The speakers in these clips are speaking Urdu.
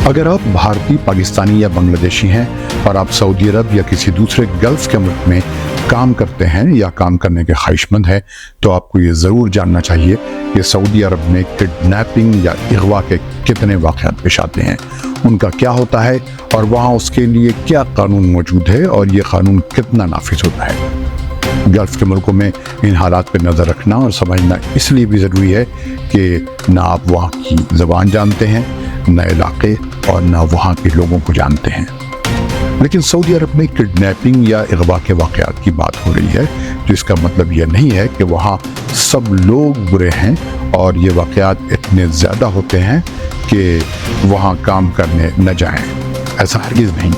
اگر آپ بھارتی، پاکستانی یا بنگلہ دیشی ہیں اور آپ سعودی عرب یا کسی دوسرے گلف کے ملک میں کام کرتے ہیں یا کام کرنے کے خواہش مند ہیں تو آپ کو یہ ضرور جاننا چاہیے کہ سعودی عرب میں کڈنیپنگ یا اغوا کے کتنے واقعات پیش آتے ہیں، ان کا کیا ہوتا ہے اور وہاں اس کے لیے کیا قانون موجود ہے اور یہ قانون کتنا نافذ ہوتا ہے۔ گلف کے ملکوں میں ان حالات پہ نظر رکھنا اور سمجھنا اس لیے بھی ضروری ہے کہ نہ آپ وہاں کی زبان جانتے ہیں، نہ علاقے اور نہ وہاں کے لوگوں کو جانتے ہیں۔ لیکن سعودی عرب میں کڈنیپنگ یا اغوا کے واقعات کی بات ہو رہی ہے، تو اس کا مطلب یہ نہیں ہے کہ وہاں سب لوگ برے ہیں اور یہ واقعات اتنے زیادہ ہوتے ہیں کہ وہاں کام کرنے نہ جائیں، ایسا ہرگز نہیں۔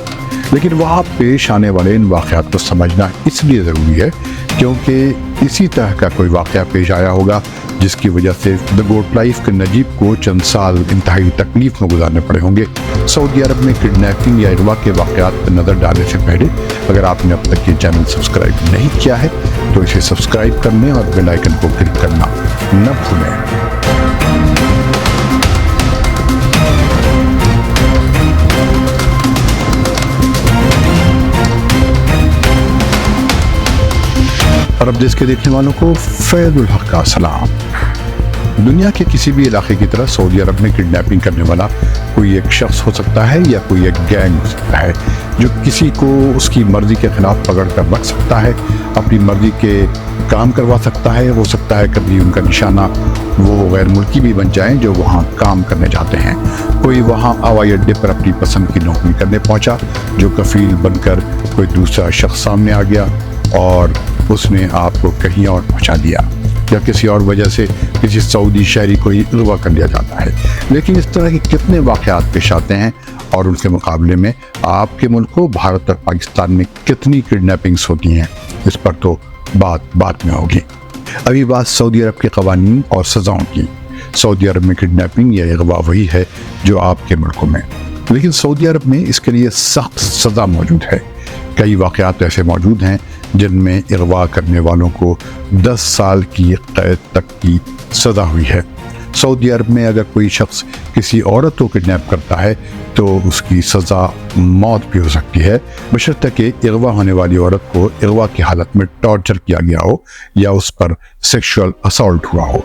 لیکن وہاں پیش آنے والے ان واقعات کو سمجھنا اس لیے ضروری ہے کیونکہ اسی طرح کا کوئی واقعہ پیش آیا ہوگا جس کی وجہ سے دا گوٹ لائف کے نجیب کو چند سال انتہائی تکلیف میں گزارنے پڑے ہوں گے۔ سعودی عرب میں کڈنیپنگ یا اغوا کے واقعات پر نظر ڈالنے سے پہلے اگر آپ نے اب تک یہ چینل سبسکرائب نہیں کیا ہے تو اسے سبسکرائب کرنے اور بیل آئیکن کو کلک کرنا نہ بھولیں۔ عرب دیش کے دیکھنے والوں کو فیض الحق کا سلام۔ دنیا کے کسی بھی علاقے کی طرح سعودی عرب میں کڈنیپنگ کرنے والا کوئی ایک شخص ہو سکتا ہے یا کوئی ایک گینگ ہو سکتا ہے جو کسی کو اس کی مرضی کے خلاف پکڑ کر رکھ سکتا ہے، اپنی مرضی کے کام کروا سکتا ہے۔ ہو سکتا ہے کبھی ان کا نشانہ وہ غیر ملکی بھی بن جائیں جو وہاں کام کرنے جاتے ہیں۔ کوئی وہاں ہوائی اڈے پر اپنی پسند کی نوکری کرنے پہنچا جو کفیل بن کر کوئی دوسرا شخص سامنے آ گیا اور اس نے آپ کو کہیں اور پہنچا دیا، یا کسی اور وجہ سے کسی سعودی شہری کو ہی اغوا کر لیا جاتا ہے۔ لیکن اس طرح کے کتنے واقعات پیش آتے ہیں اور ان کے مقابلے میں آپ کے ملک کو بھارت اور پاکستان میں کتنی کڈنیپنگز ہوتی ہیں، اس پر تو بات میں ہوگی۔ ابھی بات سعودی عرب کے قوانین اور سزاؤں کی۔ سعودی عرب میں کڈنیپنگ یا اغوا وہی ہے جو آپ کے ملکوں میں، لیکن سعودی عرب میں اس کے لیے سخت سزا موجود ہے۔ کئی واقعات ایسے موجود ہیں جن میں اغوا کرنے والوں کو 10 سال کی قید تک کی سزا ہوئی ہے۔ سعودی عرب میں اگر کوئی شخص کسی عورت کو کڈنیپ کرتا ہے تو اس کی سزا موت بھی ہو سکتی ہے، بشرطے کہ اغوا ہونے والی عورت کو اغوا کی حالت میں ٹارچر کیا گیا ہو یا اس پر سیکشول اسالٹ ہوا ہو۔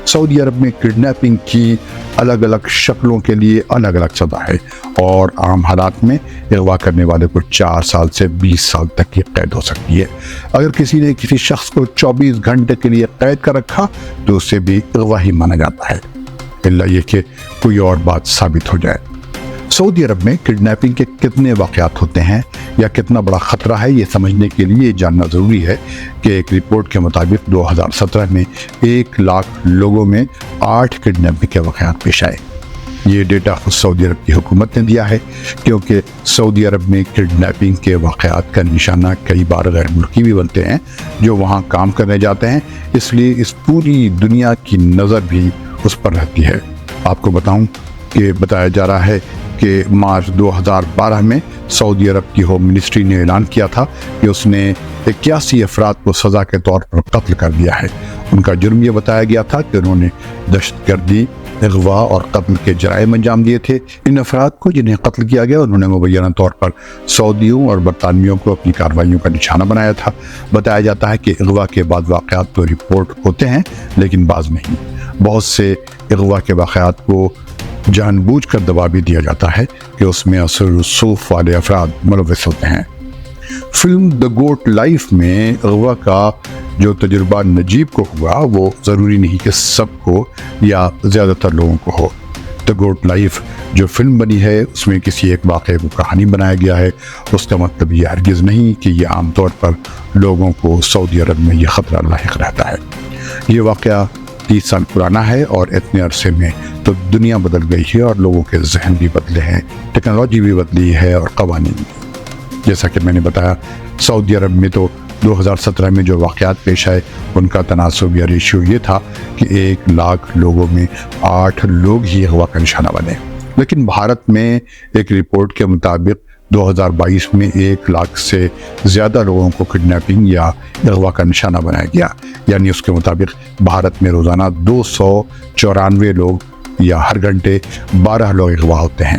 سعودی عرب میں کڈنیپنگ کی الگ الگ شکلوں کے لیے الگ الگ سزا ہے اور عام حالات میں اغوا کرنے والے کو 4 سال سے 20 سال تک کی قید ہو سکتی ہے۔ اگر کسی نے کسی شخص کو 24 گھنٹے کے لیے قید کر رکھا تو اسے بھی اغوا ہی مانا جاتا ہے، الا یہ کہ کوئی اور بات ثابت ہو جائے۔ سعودی عرب میں کڈنیپنگ کے کتنے واقعات ہوتے ہیں یا کتنا بڑا خطرہ ہے، یہ سمجھنے کے لیے جاننا ضروری ہے کہ ایک رپورٹ کے مطابق 2017 میں 1 لاکھ لوگوں میں 8 کڈنیپنگ کے واقعات پیش آئے۔ یہ ڈیٹا خود سعودی عرب کی حکومت نے دیا ہے کیونکہ سعودی عرب میں کڈنیپنگ کے واقعات کا نشانہ کئی بار غیر ملکی بھی بنتے ہیں جو وہاں کام کرنے جاتے ہیں، اس لیے اس پوری دنیا کی نظر بھی اس پر رہتی ہے۔ آپ کو بتاؤں کہ بتایا جا رہا ہے کہ مارچ 2012 میں سعودی عرب کی ہوم منسٹری نے اعلان کیا تھا کہ اس نے 81 افراد کو سزا کے طور پر قتل کر دیا ہے۔ ان کا جرم یہ بتایا گیا تھا کہ انہوں نے دہشت گردی، اغوا اور قتل کے جرائم انجام دیے تھے۔ ان افراد کو جنہیں قتل کیا گیا انہوں نے مبینہ طور پر سعودیوں اور برطانویوں کو اپنی کارروائیوں کا نشانہ بنایا تھا۔ بتایا جاتا ہے کہ اغوا کے بعد واقعات تو رپورٹ ہوتے ہیں لیکن بعض نہیں۔ بہت سے اغوا کے واقعات کو جان بوجھ کر دبا بھی دیا جاتا ہے کہ اس میں اثر رسوخ والے افراد ملوث ہوتے ہیں۔ فلم دا گوٹ لائف میں اغوا کا جو تجربہ نجیب کو ہوا وہ ضروری نہیں کہ سب کو یا زیادہ تر لوگوں کو ہو۔ دا گوٹ لائف جو فلم بنی ہے اس میں کسی ایک واقعے کو کہانی بنایا گیا ہے، اس کا مطلب یہ ہرگز نہیں کہ یہ عام طور پر لوگوں کو سعودی عرب میں یہ خطرہ لاحق رہتا ہے۔ یہ واقعہ 30 سال پرانا ہے اور اتنے عرصے میں تو دنیا بدل گئی ہے اور لوگوں کے ذہن بھی بدلے ہیں، ٹیکنالوجی بھی بدلی ہے اور قوانین بھی۔ جیسا کہ میں نے بتایا سعودی عرب میں تو 2017 میں جو واقعات پیش آئے ان کا تناسب یا ریشیو یہ تھا کہ 1 لاکھ لوگوں میں 8 لوگ ہی اغوا کا نشانہ بنے۔ لیکن بھارت میں ایک رپورٹ کے مطابق 2022 میں 1 لاکھ سے زیادہ لوگوں کو کڈنیپنگ یا اغوا کا نشانہ بنایا گیا، یعنی اس کے مطابق بھارت میں روزانہ 294 لوگ یا ہر گھنٹے 12 لوگ اغوا ہوتے ہیں۔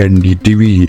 NDTV